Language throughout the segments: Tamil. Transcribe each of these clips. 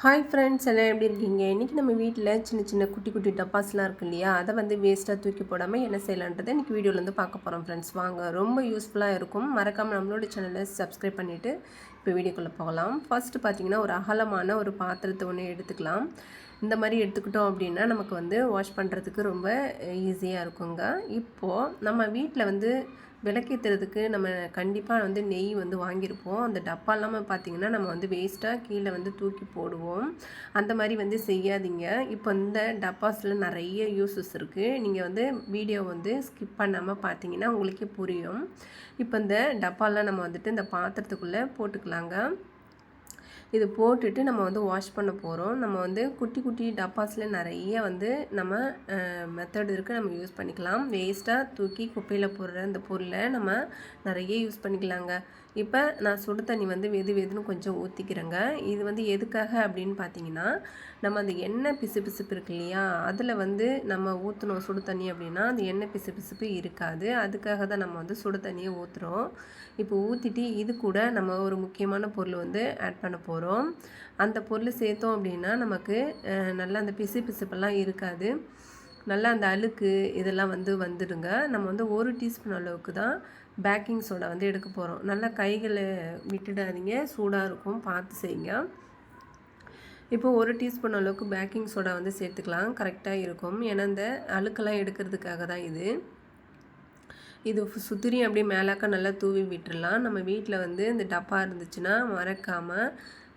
ஹாய் ஃப்ரெண்ட்ஸ், எல்லாம் எப்படி இருக்கீங்க? இன்றைக்கி நம்ம வீட்டில் சின்ன சின்ன குட்டி குட்டி டப்பாஸ்லாம் இருக்கு இல்லையா, அதை வந்து வேஸ்ட்டாக தூக்கி போடாமல் என்ன செய்யலான்றதை இன்றைக்கி வீடியோவில் பார்க்க போகிறோம் ஃப்ரெண்ட்ஸ். வாங்க, ரொம்ப யூஸ்ஃபுல்லாக இருக்கும். மறக்காமல் நம்மளோட சேனலை சப்ஸ்கிரைப் பண்ணிவிட்டு இப்போ வீடியோக்குள்ளே போகலாம். ஃபஸ்ட்டு பார்த்திங்கன்னா, ஒரு அகலமான ஒரு பாத்திரத்தை ஒன்று எடுத்துக்கலாம். இந்த மாதிரி எடுத்துக்கிட்டோம் அப்படின்னா நமக்கு வந்து வாஷ் பண்ணுறதுக்கு ரொம்ப ஈஸியாக இருக்குங்க. இப்போது நம்ம வீட்டில் வந்து விளக்கேற்றுறதுக்கு நம்ம கண்டிப்பாக வந்து நெய் வந்து வாங்கியிருப்போம். அந்த டப்பா இல்லாமல் பார்த்திங்கன்னா நம்ம வந்து வேஸ்ட்டாக கீழே வந்து தூக்கி போடுவோம். அந்த மாதிரி வந்து செய்யாதீங்க. இப்போ இந்த டப்பாஸில் நிறைய யூஸஸ் இருக்குது. நீங்கள் வந்து வீடியோ வந்து ஸ்கிப் பண்ணாமல் பார்த்தீங்கன்னா உங்களுக்கே புரியும். இப்போ இந்த டப்பாலாம் நம்ம வந்துட்டு இந்த பாத்திரத்துக்குள்ளே போட்டுக்கலாங்க. இது போட்டுட்டு நம்ம வந்து வாஷ் பண்ண போகிறோம். நம்ம வந்து குட்டி குட்டி டப்பாஸில் நிறைய வந்து நம்ம மெத்தட் இருக்குது, நம்ம யூஸ் பண்ணிக்கலாம். வேஸ்ட்டாக தூக்கி குப்பையில் போடுற அந்த பொருளை நம்ம நிறைய யூஸ் பண்ணிக்கலாங்க. இப்போ நான் சுடு தண்ணி வந்து வெதுன்னு கொஞ்சம் ஊற்றிக்கிறேங்க. இது வந்து எதுக்காக அப்படின்னு பார்த்தீங்கன்னா, நம்ம அந்த எண்ணெய் பிசுபிசுப்பு இருக்கு இல்லையா, அதில் வந்து நம்ம ஊற்றணும் சுடு தண்ணி அப்படின்னா அந்த எண்ணெய் பிசுபிசுப்பு இருக்காது. அதுக்காக தான் நம்ம வந்து சுடு தண்ணியை ஊற்றுறோம். இப்போ ஊற்றிட்டு இது கூட நம்ம ஒரு முக்கியமான பொருள் வந்து ஆட் பண்ண போகிறோம். அந்த பொருள் சேர்த்தோம் அப்படின்னா நமக்கு நல்லா அந்த பிசுப்பெல்லாம் இருக்காது. நல்லா அந்த அழுக்கு இதெல்லாம் வந்து வந்துடுங்க. நம்ம வந்து 1 டீஸ்பூன் அளவுக்கு தான் பேக்கிங் சோடா வந்து எடுக்க போகிறோம். நல்லா கைகளை விட்டுடாதீங்க, சூடாக இருக்கும், பார்த்து செய்யுங்க. இப்போ 1 டீஸ்பூன் அளவுக்கு பேக்கிங் சோடா வந்து சேர்த்துக்கலாம், கரெக்டாக இருக்கும். ஏன்னா இந்த அழுக்கெல்லாம் எடுக்கிறதுக்காக தான் இது சுத்திரி அப்படியே மேலாக்க நல்லா தூவி விட்டுடலாம். நம்ம வீட்டில் வந்து இந்த டப்பா இருந்துச்சுன்னா மறக்காமல்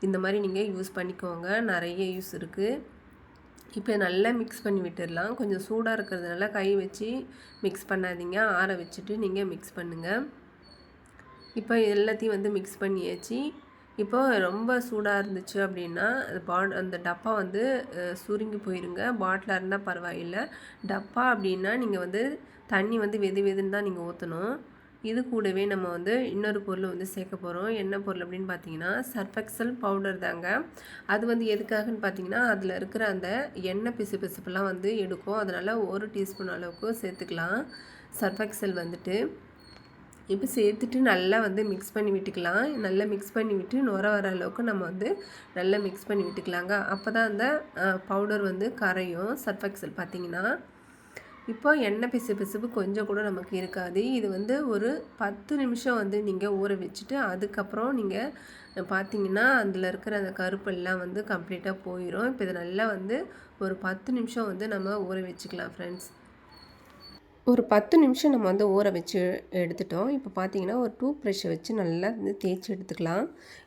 இந்த மாதிரி நீங்கள் யூஸ் பண்ணிக்கோங்க. நிறைய யூஸ் இருக்குது. இப்போ நல்லா மிக்ஸ் பண்ணி விட்டுடலாம். கொஞ்சம் சூடாக இருக்கிறதுனால கை வச்சு மிக்ஸ் பண்ணாதீங்க, ஆற வச்சுட்டு நீங்கள் மிக்ஸ் பண்ணுங்கள். இப்போ எல்லாத்தையும் வந்து மிக்ஸ் பண்ணியாச்சு. இப்போ ரொம்ப சூடாக இருந்துச்சு அப்படின்னா அந்த டப்பா வந்து சுருங்கி போயிருங்க. பாட்டிலாக இருந்தால் பரவாயில்லை. டப்பா அப்படின்னா நீங்கள் வந்து தண்ணி வந்து வெதுன்னு தான் நீங்கள் ஊற்றணும். இது கூடவே நம்ம வந்து இன்னொரு பொருள் வந்து சேர்க்க போகிறோம். என்ன பொருள் அப்படின்னு பார்த்தீங்கன்னா, சர்ஃப் எக்ஸல் பவுடர் தாங்க. அது வந்து எதுக்காகன்னு பார்த்தீங்கன்னா, அதில் இருக்கிற அந்த எண்ணெய் பிசுப்பெல்லாம் வந்து எடுக்கும். அதனால் 1 டீஸ்பூன் அளவுக்கு சேர்த்துக்கலாம் சர்ஃப் எக்ஸல் வந்துட்டு. இப்போ சேர்த்துட்டு நல்லா வந்து மிக்ஸ் பண்ணி விட்டுக்கலாம். நல்லா மிக்ஸ் பண்ணி விட்டு நுர வர அளவுக்கு நம்ம வந்து நல்லா மிக்ஸ் பண்ணி விட்டுக்கலாங்க. அப்போ தான் அந்த பவுடர் வந்து கரையும். சர்ஃப் எக்ஸல் பார்த்திங்கன்னா இப்போ எண்ணெய் பிசுப்பு கொஞ்சம் கூட நமக்கு இருக்காது. இது வந்து ஒரு 10 நிமிஷம் வந்து நீங்கள் ஊற வச்சுட்டு அதுக்கப்புறம் நீங்கள் பார்த்தீங்கன்னா அதில் இருக்கிற அந்த கருப்பெல்லாம் வந்து கம்ப்ளீட்டாக போயிடும். இப்போ இதை நல்லா வந்து ஒரு 10 நிமிஷம் வந்து நம்ம ஊற வச்சுக்கலாம் ஃப்ரெண்ட்ஸ். ஒரு 10 நிமிஷம் நம்ம வந்து ஊற வச்சு எடுத்துட்டோம். இப்போ பார்த்தீங்கன்னா ஒரு டூத் ப்ரஷ்ஷை வச்சு நல்லா வந்து தேய்ச்சி எடுத்துக்கலாம்.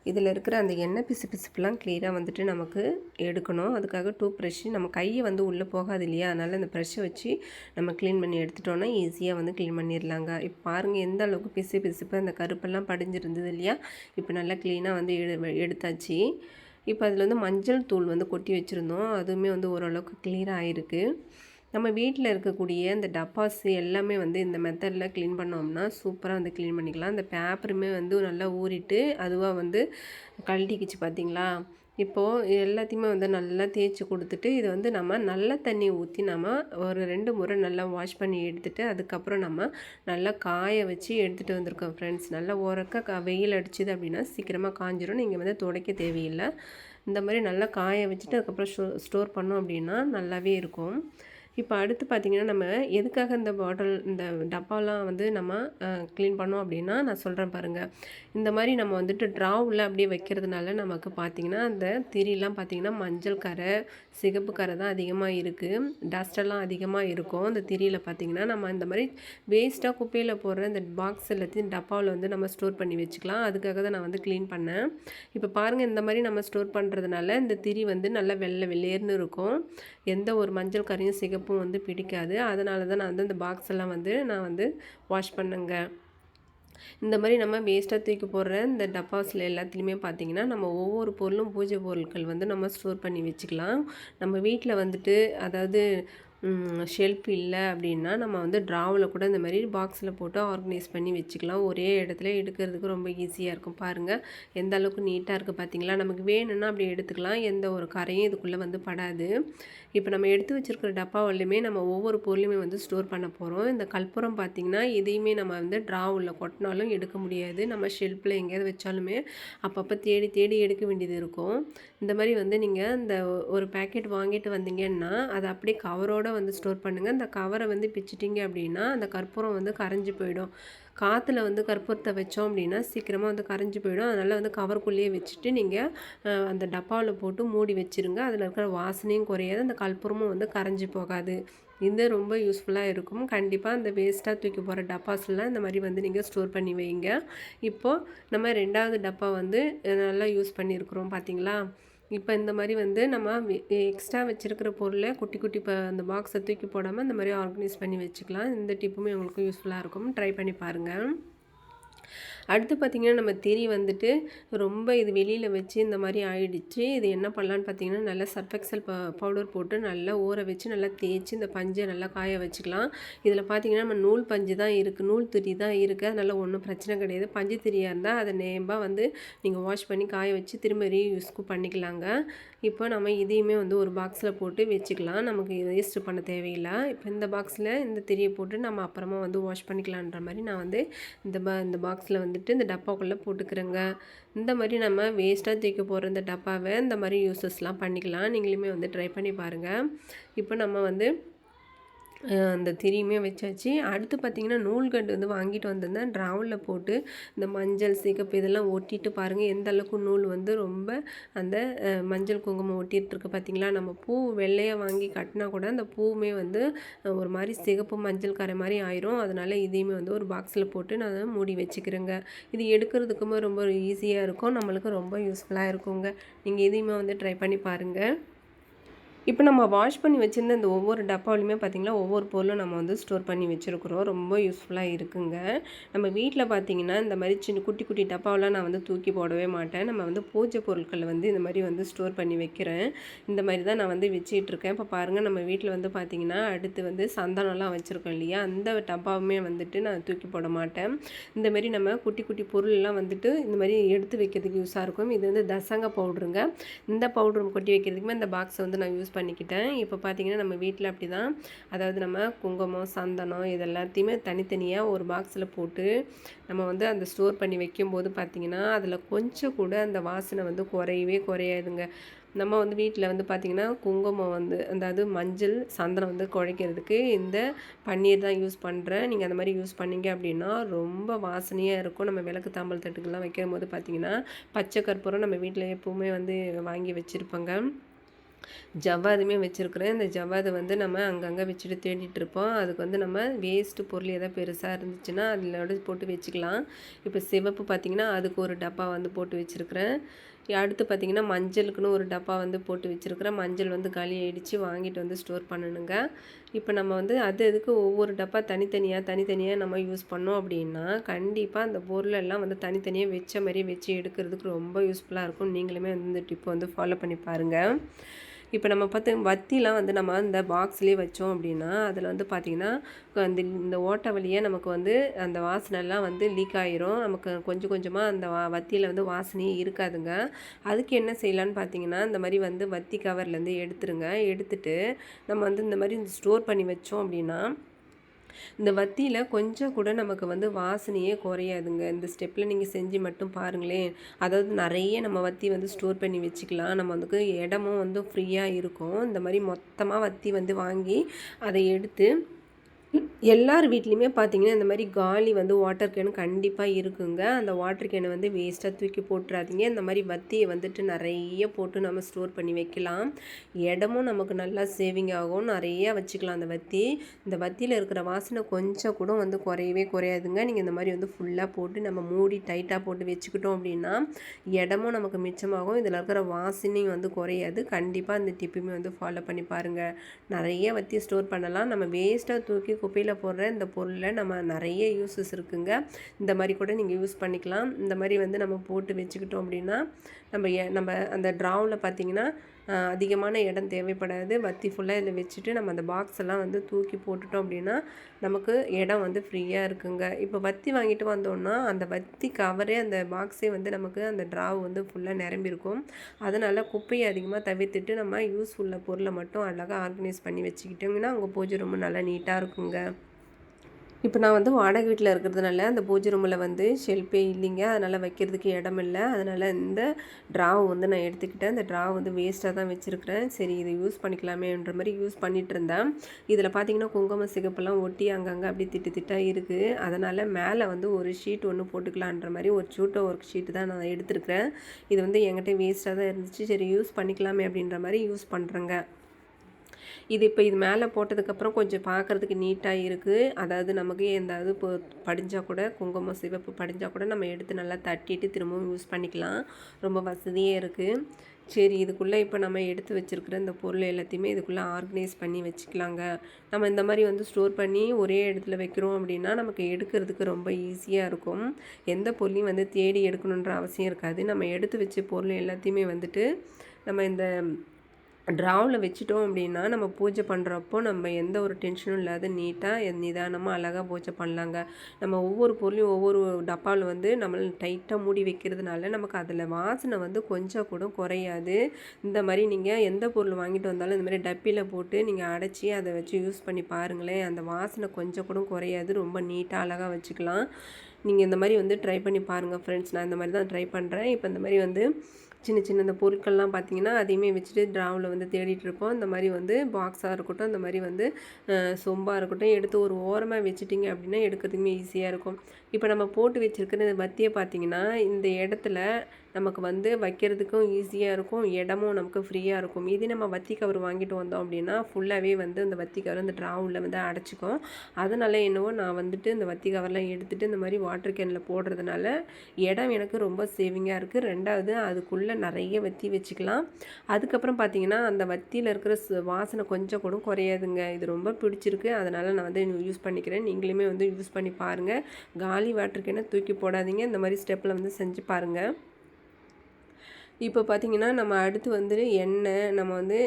இதில் இருக்கிற அந்த எண்ணெய் பிசுப்பெல்லாம் கிளியராக வந்துட்டு நமக்கு எடுக்கணும். அதுக்காக டூத் ப்ரஷ்ஷு நம்ம கையை வந்து உள்ளே போகாது இல்லையா, அதனால் அந்த ப்ரஷ்ஷை வச்சு நம்ம க்ளீன் பண்ணி எடுத்துட்டோன்னா ஈஸியாக வந்து க்ளீன் பண்ணிடலாங்க. இப்போ பாருங்கள் எந்த அளவுக்கு பிசுப்பு அந்த கருப்பெல்லாம் படிஞ்சிருந்தது இல்லையா, இப்போ நல்லா க்ளீனாக வந்து எடுத்தாச்சு. இப்போ அதில் வந்து மஞ்சள் தூள் வந்து கொட்டி வச்சுருந்தோம், அதுவுமே வந்து ஓரளவுக்கு கிளியராக ஆகிருக்கு. நம்ம வீட்டில் இருக்கக்கூடிய இந்த டப்பாஸ் எல்லாமே வந்து இந்த மெத்தடில் க்ளீன் பண்ணோம்னா சூப்பராக வந்து க்ளீன் பண்ணிக்கலாம். இந்த பேப்பருமே வந்து நல்லா ஊறிட்டு அதுவாக வந்து கழட்டிக்கிச்சு பார்த்தீங்களா. இப்போது எல்லாத்தையுமே வந்து நல்லா தேய்ச்சி கொடுத்துட்டு இதை வந்து நம்ம நல்ல தண்ணி ஊற்றி நம்ம ஒரு 2 முறை நல்லா வாஷ் பண்ணி எடுத்துகிட்டு அதுக்கப்புறம் நம்ம நல்லா காய வச்சு எடுத்துகிட்டு வந்திருக்கோம் ஃப்ரெண்ட்ஸ். நல்லா உரக்க வெயில் அடிச்சுது அப்படின்னா சீக்கிரமாக காஞ்சிடும். நீங்கள் வந்து துடைக்க தேவையில்லை. இந்த மாதிரி நல்லா காய வச்சுட்டு அதுக்கப்புறம் ஸ்டோர் பண்ணோம் அப்படின்னா நல்லாவே இருக்கும். இப்போ அடுத்து பார்த்திங்கன்னா, நம்ம எதுக்காக இந்த டப்பாலாம் வந்து நம்ம க்ளீன் பண்ணோம் அப்படின்னா நான் சொல்கிறேன் பாருங்கள். இந்த மாதிரி நம்ம வந்துட்டு ட்ராவில் அப்படியே வைக்கிறதுனால நமக்கு பார்த்திங்கன்னா அந்த திரிலாம் பார்த்திங்கன்னா மஞ்சள் கரை, சிகப்பு கரை தான் அதிகமாக இருக்குது. டஸ்டெல்லாம் அதிகமாக இருக்கும் அந்த திரியில் பார்த்திங்கன்னா. நம்ம இந்த மாதிரி வேஸ்ட்டாக குப்பையில் போடுற இந்த பாக்ஸ் எல்லாத்தையும் டப்பாவில் வந்து நம்ம ஸ்டோர் பண்ணி வச்சுக்கலாம். அதுக்காக தான் நான் வந்து க்ளீன் பண்ணேன். இப்போ பாருங்கள், இந்த மாதிரி நம்ம ஸ்டோர் பண்ணுறதுனால இந்த திரி வந்து நல்லா வெள்ளேர்னு இருக்கும். எந்த ஒரு மஞ்சள் கரையும் சிகப்பு வந்து பிடிக்காது. அதனால தான் நான் வந்து இந்த பாக்ஸ் எல்லாம் வந்து நான் வந்து வாஷ் பண்ணேங்க. இந்த மாதிரி நம்ம வேஸ்ட்டாக தூக்கி போடுற இந்த டப்பாஸில் எல்லாத்துலேயுமே பார்த்திங்கன்னா நம்ம ஒவ்வொரு பொருளும் பூஜை பொருட்கள் வந்து நம்ம ஸ்டோர் பண்ணி வச்சுக்கலாம். நம்ம வீட்டில் வந்துட்டு அதாவது ஷெல்ஃப் இல்லை அப்படின்னா நம்ம வந்து ட்ராவில் கூட இந்த மாதிரி பாக்ஸில் போட்டு ஆர்கனைஸ் பண்ணி வச்சுக்கலாம். ஒரே இடத்துல எடுக்கிறதுக்கு ரொம்ப ஈஸியாக இருக்கும். பாருங்கள் எந்த அளவுக்கு நீட்டாக இருக்குது பார்த்தீங்களா. நமக்கு வேணும்னா அப்படி எடுத்துக்கலாம், எந்த ஒரு கரையும் இதுக்குள்ளே வந்து படாது. இப்போ நம்ம எடுத்து வச்சுருக்கிற டப்பாவிலையுமே நம்ம ஒவ்வொரு பொருளையுமே வந்து ஸ்டோர் பண்ண போகிறோம். இந்த கற்பூரம் பார்த்திங்கன்னா இதையுமே நம்ம வந்து ட்ராவில் கொட்டினாலும் எடுக்க முடியாது. நம்ம ஷெல்ஃபில் எங்கேயாவது வச்சாலுமே அப்பப்போ தேடி எடுக்க வேண்டியது இருக்கும். இந்த மாதிரி வந்து நீங்கள் இந்த ஒரு பேக்கெட் வாங்கிட்டு வந்தீங்கன்னா அதை அப்படியே கவரோடு வந்து ஸ்டோர் பண்ணுங்கள். இந்த கவரை வந்து பிச்சிட்டிங்க அப்படின்னா அந்த கற்பூரம் வந்து கரைஞ்சி போயிடும். காற்றுல வந்து கற்பூரத்தை வச்சோம் அப்படின்னா சீக்கிரமாக வந்து கரைஞ்சி போயிடும். அதனால் வந்து கவருக்குள்ளேயே வச்சுட்டு நீங்கள் அந்த டப்பாவில் போட்டு மூடி வச்சுருங்க. அதில் இருக்கிற வாசனையும் குறையாது, அந்த கற்பூரமும் வந்து கரைஞ்சி போகாது. இது ரொம்ப யூஸ்ஃபுல்லாக இருக்கும். கண்டிப்பாக அந்த வேஸ்ட்டாக தூக்கி போகிற டப்பாஸ்லாம் இந்த மாதிரி வந்து நீங்கள் ஸ்டோர் பண்ணி வைங்க. இப்போது நம்ம 2வது டப்பா வந்து நல்லா யூஸ் பண்ணியிருக்கிறோம் பார்த்தீங்களா. இப்போ இந்த மாதிரி வந்து நம்ம எக்ஸ்ட்ரா வச்சுருக்கிற பொருளை குட்டி குட்டி அந்த பாக்ஸை தூக்கி போடாமல் இந்த மாதிரி ஆர்கனைஸ் பண்ணி வச்சுக்கலாம். இந்த டிப்புமே உங்களுக்கு யூஸ்ஃபுல்லாக இருக்கும். ட்ரை பண்ணி பாருங்கள். அடுத்து பார்த்திங்கன்னா நம்ம திரி வந்துட்டு ரொம்ப இது வெளியில் வச்சு இந்த மாதிரி ஆயிடுச்சு. இது என்ன பண்ணலான்னு பார்த்தீங்கன்னா நல்லா சர்ஃபெக்சல் பவுடர் போட்டு நல்லா ஊற வச்சு நல்லா தேய்ச்சி இந்த பஞ்சை நல்லா காய வச்சுக்கலாம். இதில் பார்த்திங்கன்னா நம்ம நூல் பஞ்சு தான் இருக்குது, நூல் திரி தான் இருக்குது. அதனால் ஒன்றும் பிரச்சனை கிடையாது. பஞ்சு திரியாக இருந்தால் அதை நேம்பாக வந்து நீங்கள் வாஷ் பண்ணி காய வச்சு திரும்ப ரீயூஸ்க்கு பண்ணிக்கலாங்க. இப்போ நம்ம இதையுமே வந்து ஒரு பாக்ஸில் போட்டு வச்சுக்கலாம். நமக்கு வேஸ்ட் பண்ண தேவையில்லை. இப்போ இந்த பாக்ஸில் இந்த திரியை போட்டு நம்ம அப்புறமா வந்து வாஷ் பண்ணிக்கலான்ற மாதிரி நான் வந்து இந்த பாக்ஸில் வந்துட்டு இந்த டப்பாக்குள்ளே போட்டுக்கிறேங்க. இந்த மாதிரி நம்ம வேஸ்ட்டாக தூக்கி போகிற இந்த டப்பாவை இந்த மாதிரி யூஸஸ்லாம் பண்ணிக்கலாம். நீங்களுமே வந்து ட்ரை பண்ணி பாருங்கள். இப்போ நம்ம வந்து அந்த திரியுமே வச்சாச்சு. அடுத்து பார்த்திங்கன்னா நூல்கண்டு வந்து வாங்கிட்டு வந்திருந்தேன். ட்ராவலில் போட்டு இந்த மஞ்சள் சிகப்பு இதெல்லாம் ஒட்டிட்டு பாருங்கள் எந்த அளவுக்கு நூல் வந்து ரொம்ப அந்த மஞ்சள் குங்குமம் ஒட்டிகிட்ருக்கு பார்த்திங்களா. நம்ம பூ வெள்ளையாக வாங்கி கட்டினா கூட அந்த பூவுமே வந்து ஒரு மாதிரி சிகப்பு மஞ்சள் கரை மாதிரி ஆயிரும். அதனால் இதையுமே வந்து ஒரு பாக்ஸில் போட்டு நான் மூடி வச்சுக்கிறேங்க. இது எடுக்கிறதுக்குமே ரொம்ப ஈஸியாக இருக்கும், நம்மளுக்கு ரொம்ப யூஸ்ஃபுல்லாக இருக்குங்க. நீங்கள் இதையுமே வந்து ட்ரை பண்ணி பாருங்கள். இப்போ நம்ம வாஷ் பண்ணி வச்சுருந்த இந்த ஒவ்வொரு டப்பாவிலையுமே பார்த்திங்கன்னா ஒவ்வொரு பொருளும் நம்ம வந்து ஸ்டோர் பண்ணி வச்சுருக்குறோம். ரொம்ப யூஸ்ஃபுல்லாக இருக்குங்க. நம்ம வீட்டில் பார்த்திங்கன்னா இந்த மாதிரி சின்ன குட்டி குட்டி டப்பாவெலாம் நான் வந்து தூக்கி போடவே மாட்டேன். நம்ம வந்து பூஜை பொருட்களை வந்து இந்த மாதிரி வந்து ஸ்டோர் பண்ணி வைக்கிறேன். இந்த மாதிரி தான் நான் வந்து வச்சிட்ருக்கேன். இப்போ பாருங்கள் நம்ம வீட்டில் வந்து பார்த்திங்கன்னா அடுத்து வந்து சந்தனம்லாம் வச்சுருக்கோம் இல்லையா, அந்த டப்பாவுமே வந்துட்டு நான் தூக்கி போட மாட்டேன். இந்தமாரி நம்ம குட்டி குட்டி பொருள்லாம் வந்துட்டு இந்த மாதிரி எடுத்து வைக்கிறதுக்கு யூஸாக இருக்கும். இது வந்து தசங்க பவுட்ருங்க. இந்த பவுட்ரு கொட்டி வைக்கிறதுக்குமே இந்த பாக்ஸை வந்து நான் யூஸ் பண்ணிக்கிட்டேன். இப்போ பார்த்திங்கன்னா நம்ம வீட்டில் அப்படி தான், அதாவது நம்ம குங்குமம் சந்தனம் இது எல்லாத்தையுமே தனித்தனியாக ஒரு பாக்ஸில் போட்டு நம்ம வந்து அந்த ஸ்டோர் பண்ணி வைக்கும்போது பார்த்திங்கன்னா அதில் கொஞ்சம் கூட அந்த வாசனை வந்து குறையவே குறையாதுங்க. நம்ம வந்து வீட்டில் வந்து பார்த்திங்கன்னா குங்குமம் வந்து அதாவது மஞ்சள் சந்தனம் வந்து குழைக்கிறதுக்கு இந்த பன்னீர் தான் யூஸ் பண்ணுறேன். நீங்கள் அந்த மாதிரி யூஸ் பண்ணிங்க அப்படின்னா ரொம்ப வாசனையாக இருக்கும். நம்ம விளக்கு தாம்பல் தட்டுக்கெல்லாம் வைக்கும் போது பார்த்திங்கன்னா பச்சை கற்பூரம் நம்ம வீட்டில் எப்போவுமே வந்து வாங்கி வச்சுருப்போங்க. ஜவ்வாதுமே வச்சுருக்குறேன். இந்த ஜவ்வாது வந்து நம்ம அங்கங்கே வச்சுட்டு தேடிட்டுருப்போம். அதுக்கு வந்து நம்ம வேஸ்ட்டு பொருள் எதாவது பெருசாக இருந்துச்சுன்னா அதிலோட போட்டு வச்சுக்கலாம். இப்போ சிவப்பு பார்த்திங்கன்னா அதுக்கு ஒரு டப்பா வந்து போட்டு வச்சுருக்குறேன். அடுத்து பார்த்திங்கன்னா மஞ்சளுக்குன்னு ஒரு டப்பா வந்து போட்டு வச்சுருக்குறேன். மஞ்சள் வந்து காலி ஆகிடுச்சு, வாங்கிட்டு வந்து ஸ்டோர் பண்ணணுங்க. இப்போ நம்ம வந்து அதுக்கு ஒவ்வொரு டப்பா தனித்தனியாக நம்ம யூஸ் பண்ணோம் அப்படின்னா கண்டிப்பாக அந்த பொருளெல்லாம் வந்து தனித்தனியாக வச்ச மாதிரியே வச்சு எடுக்கிறதுக்கு ரொம்ப யூஸ்ஃபுல்லாக இருக்கும். நீங்களுமே வந்து இந்த டிப்பை வந்து ஃபாலோ பண்ணி பாருங்கள். இப்போ நம்ம வத்திலாம் வந்து நம்ம இந்த பாக்ஸ்லேயே வச்சோம் அப்படின்னா அதில் வந்து பார்த்திங்கன்னா இந்த ஓட்டை வழியாக நமக்கு வந்து அந்த வாசனைலாம் வந்து லீக் ஆகிரும். நமக்கு கொஞ்சம் கொஞ்சமாக அந்த வத்தியில் வந்து வாசனையே இருக்காதுங்க. அதுக்கு என்ன செய்யலான்னு பார்த்தீங்கன்னா இந்த மாதிரி வந்து வத்தி கவர்லேருந்து எடுத்துருங்க. எடுத்துட்டு நம்ம வந்து இந்த மாதிரி ஸ்டோர் பண்ணி வச்சோம் அப்படின்னா இந்த வத்தியில் கொஞ்சம் கூட நமக்கு வந்து வாசனையே குறையாதுங்க. இந்த ஸ்டெப்பில் நீங்கள் செஞ்சு மட்டும் பாருங்களேன். அதாவது நிறைய நம்ம வத்தி வந்து ஸ்டோர் பண்ணி வச்சுக்கலாம். நம்ம வந்து இடமும் வந்து ஃப்ரீயாக இருக்கும். இந்த மாதிரி மொத்தமாக வத்தி வந்து வாங்கி அதை எடுத்து எல்லார் வீட்லேயுமே பார்த்தீங்கன்னா இந்த மாதிரி காலி வந்து வாட்டர் கேனு கண்டிப்பாக இருக்குங்க. அந்த வாட்டர் கேனை வந்து வேஸ்ட்டாக தூக்கி போட்டுறாதீங்க. இந்த மாதிரி வத்தியை வந்துட்டு நிறைய போட்டு நம்ம ஸ்டோர் பண்ணி வைக்கலாம். இடமும் நமக்கு நல்லா சேவிங் ஆகும். நிறையா வச்சுக்கலாம் அந்த வத்தி. இந்த வத்தியில் இருக்கிற வாசனை கொஞ்சம் கூட வந்து குறையவே குறையாதுங்க. நீங்கள் இந்த மாதிரி வந்து ஃபுல்லாக போட்டு நம்ம மூடி டைட்டாக போட்டு வச்சுக்கிட்டோம் அப்படின்னா இடமும் நமக்கு மிச்சமாகும். இதில் இருக்கிற வாசனையும் வந்து குறையாது. கண்டிப்பாக அந்த டிப்புமே வந்து ஃபாலோ பண்ணி பாருங்கள். நிறைய வத்தி ஸ்டோர் பண்ணலாம். நம்ம வேஸ்ட்டாக தூக்கி குப்பையில் போடுற இந்த பொருளில் நம்ம நிறைய யூஸஸ் இருக்குங்க. இந்த மாதிரி கூட நீங்கள் யூஸ் பண்ணிக்கலாம். இந்த மாதிரி வந்து நம்ம போட்டு வச்சுக்கிட்டோம் அப்படின்னா நம்ம அந்த ட்ராவில் பார்த்திங்கன்னா அதிகமான இடம் தேவைப்படாது. வத்தி ஃபுல்லாக இதில் வச்சுட்டு நம்ம அந்த பாக்ஸ் எல்லாம் வந்து தூக்கி போட்டுட்டோம் அப்படின்னா நமக்கு இடம் வந்து ஃப்ரீயாக இருக்குங்க. இப்போ வத்தி வாங்கிட்டு வந்தோம்னா அந்த வத்தி கவரே அந்த பாக்ஸே வந்து நமக்கு அந்த ட்ராவ் வந்து ஃபுல்லாக நிரம்பியிருக்கும். அதனால் குப்பையை அதிகமாக தவிர்த்துட்டு நம்ம யூஸ்ஃபுல்லாக பொருளை மட்டும் அழகாக ஆர்கனைஸ் பண்ணி வச்சுக்கிட்டோங்கன்னா உங்கள் பூஜை ரொம்ப நல்லா நீட்டாக இருக்குங்க. இப்போ நான் வந்து வாடகை வீட்டில் இருக்கிறதுனால அந்த பூஜை ரூமில் வந்து ஷெல்ஃபே இல்லைங்க. அதனால் வைக்கிறதுக்கு இடம் இல்லை. அதனால் இந்த ட்ராவை வந்து நான் எடுத்துக்கிட்டேன். இந்த ட்ராவை வந்து வேஸ்ட்டாக தான் வச்சுருக்கிறேன். சரி இதை யூஸ் பண்ணிக்கலாமேன்ற மாதிரி யூஸ் பண்ணிகிட்டு இருந்தேன். இதில் பார்த்தீங்கன்னா குங்குமம் சிகப்பெல்லாம் ஒட்டி அங்கங்கே அப்படி திட்டாக இருக்குது. அதனால் மேலே வந்து ஒரு ஷீட் ஒன்று போட்டுக்கலான்ற மாதிரி ஒரு ஜூட்டோ ஒர்க் ஷீட்டு தான் நான் எடுத்துருக்கிறேன். இது வந்து என்கிட்ட வேஸ்ட்டாக தான் இருந்துச்சு. சரி யூஸ் பண்ணிக்கலாமே அப்படின்ற மாதிரி யூஸ் பண்ணுறேங்க. இப்போ இது மேலே போட்டதுக்கப்புறம் கொஞ்சம் பார்க்குறதுக்கு நீட்டாக இருக்குது. அதாவது நமக்கு எந்தாவது இப்போ படிஞ்சால் கூட குங்குமம் சிவப்பு படிஞ்சால் கூட நம்ம எடுத்து நல்லா தட்டிட்டு திரும்பவும் யூஸ் பண்ணிக்கலாம். ரொம்ப வசதியாக இருக்குது. சரி இதுக்குள்ளே இப்போ நம்ம எடுத்து வச்சுருக்கிற இந்த பொருள் எல்லாத்தையுமே இதுக்குள்ளே ஆர்கனைஸ் பண்ணி வச்சுக்கலாங்க. நம்ம இந்த மாதிரி வந்து ஸ்டோர் பண்ணி ஒரே இடத்துல வைக்கிறோம் அப்படின்னா நமக்கு எடுக்கிறதுக்கு ரொம்ப ஈஸியாக இருக்கும். எந்த பொருளையும் வந்து தேடி எடுக்கணுன்ற அவசியம் இருக்காது. நம்ம எடுத்து வச்ச பொருள் எல்லாத்தையுமே வந்துட்டு நம்ம இந்த ட்ராவில் வச்சுட்டோம் அப்படின்னா நம்ம பூஜை பண்ணுறப்போ நம்ம எந்த ஒரு டென்ஷனும் இல்லாத நீட்டாக நிதானமாக அழகாக பூஜை பண்ணலாங்க. நம்ம ஒவ்வொரு பொருளையும் ஒவ்வொரு டப்பாவில் வந்து நம்ம டைட்டாக மூடி வைக்கிறதுனால நமக்கு அதில் வாசனை வந்து கொஞ்சம் கூட குறையாது. இந்த மாதிரி நீங்கள் எந்த பொருள் வாங்கிட்டு வந்தாலும் இந்த மாதிரி டப்பியில் போட்டு நீங்கள் அடைச்சி அதை வச்சு யூஸ் பண்ணி பாருங்களேன். அந்த வாசனை கொஞ்சம் கூட குறையாது. ரொம்ப நீட்டாக அழகாக வச்சுக்கலாம். நீங்கள் இந்த மாதிரி வந்து ட்ரை பண்ணி பாருங்கள் ஃப்ரெண்ட்ஸ். நான் இந்த மாதிரி தான் ட்ரை பண்ணுறேன். இப்போ இந்த மாதிரி வந்து சின்ன இந்த பொருட்கள்லாம் பார்த்திங்கன்னா அதையுமே வச்சுட்டு ட்ராவில் வந்து தேடிட்டு இருப்போம். இந்த மாதிரி வந்து பாக்ஸாக இருக்கட்டும், இந்த மாதிரி வந்து சொம்பாக இருக்கட்டும் எடுத்து ஒரு ஓரமாக வச்சுட்டிங்க அப்படின்னா எடுக்கிறதுக்குமே ஈஸியாக இருக்கும். இப்போ நம்ம போட்டு வச்சுருக்கிற இந்த வத்தியை பார்த்திங்கன்னா இந்த இடத்துல நமக்கு வந்து வைக்கிறதுக்கும் ஈஸியாக இருக்கும். இடமும் நமக்கு ஃப்ரீயாக இருக்கும். இதே நம்ம வத்தி கவர் வாங்கிட்டு வந்தோம் அப்படின்னா ஃபுல்லாகவே வந்து இந்த வத்தி கவர் இந்த ட்ராவில் வந்து அடைச்சிக்கும். அதனால் என்னவோ நான் வந்துட்டு இந்த வத்தி கவர்லாம் எடுத்துகிட்டு இந்த மாதிரி வாட்டர் கேனில் போடுறதுனால இடம் எனக்கு ரொம்ப சேவிங்காக இருக்குது. ரெண்டாவது அதுக்குள்ளே நிறைய வத்தி வச்சுக்கலாம். அதுக்கப்புறம் பார்த்திங்கன்னா அந்த வத்தியில் இருக்கிற வாசனை கொஞ்சம் கூட குறையாதுங்க. இது ரொம்ப பிடிச்சிருக்கு. அதனால் நான் வந்து யூஸ் பண்ணிக்கிறேன். நீங்களுமே வந்து யூஸ் பண்ணி பாருங்கள். காலி வாட்டர் கேனை தூக்கி போடாதீங்க. இந்த மாதிரி ஸ்டெப்பில் வந்து செஞ்சு பாருங்கள். இப்போ பார்த்திங்கன்னா நம்ம அடுத்து வந்து எண்ணெய் நம்ம வந்து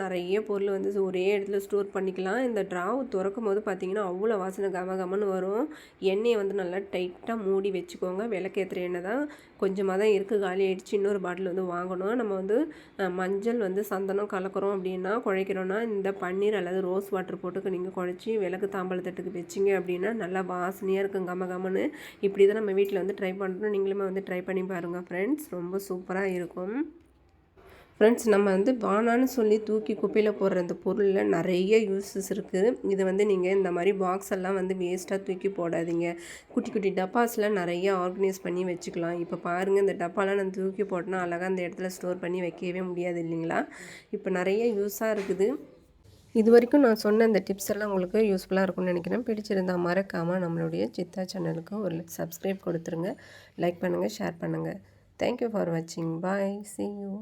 நிறைய பொருள் வந்து ஒரே இடத்துல ஸ்டோர் பண்ணிக்கலாம். இந்த ட்ராவை திறக்கும் போது பார்த்திங்கன்னா அவ்வளோ வாசனை கமன்னு வரும். எண்ணெயை வந்து நல்லா டைட்டாக மூடி வச்சுக்கோங்க. விளக்கேற்றுற எண்ணெய் தான் கொஞ்சமாக தான் இருக்குது, காலி ஆகிடுச்சு. இன்னொரு பாட்டில் வந்து வாங்கணும். நம்ம வந்து மஞ்சள் வந்து சந்தனம் கலக்கிறோம் அப்படின்னா குழைக்கிறோன்னா இந்த பன்னீர் அல்லது ரோஸ் வாட்டர் போட்டு நீங்கள் குழைச்சி விளக்கு தாம்பாளத்தட்டுக்கு வச்சிங்க அப்படின்னா நல்லா வாசனையாக இருக்கும் கமன்னு. இப்படி தான் நம்ம வீட்டில் வந்து ட்ரை பண்ணுறோம். நீங்களுமே வந்து ட்ரை பண்ணி பாருங்கள் ஃப்ரெண்ட்ஸ். ரொம்ப சூப்பராக இருக்கும். ஃப்ரெண்ட்ஸ் நம்ம வந்து வானான்னு சொல்லி தூக்கி குப்பையில் போடுற இந்த பொருளில் நிறைய யூஸஸ் இருக்குது. இது வந்து நீங்கள் இந்த மாதிரி பாக்ஸ் எல்லாம் வந்து வேஸ்ட்டாக தூக்கி போடாதீங்க. குட்டி டப்பாஸ்லாம் நிறைய ஆர்கனைஸ் பண்ணி வச்சுக்கலாம். இப்போ பாருங்கள் இந்த டப்பாலாம் நான் தூக்கி போட்டோன்னா அழகாக அந்த இடத்துல ஸ்டோர் பண்ணி வைக்கவே முடியாது இல்லைங்களா. இப்போ நிறைய யூஸாக இருக்குது. இது வரைக்கும் நான் சொன்ன இந்த டிப்ஸ் எல்லாம் உங்களுக்கு யூஸ்ஃபுல்லாக இருக்கும்னு நினைக்கிறேன். பிடிச்சிருந்தால் மறக்காமல் நம்மளுடைய சித்தா சேனலுக்கு ஒரு சப்ஸ்கிரைப் கொடுத்துருங்க. லைக் பண்ணுங்கள், ஷேர் பண்ணுங்கள். தேங்க்யூ ஃபார் வாட்சிங். பாய். See you.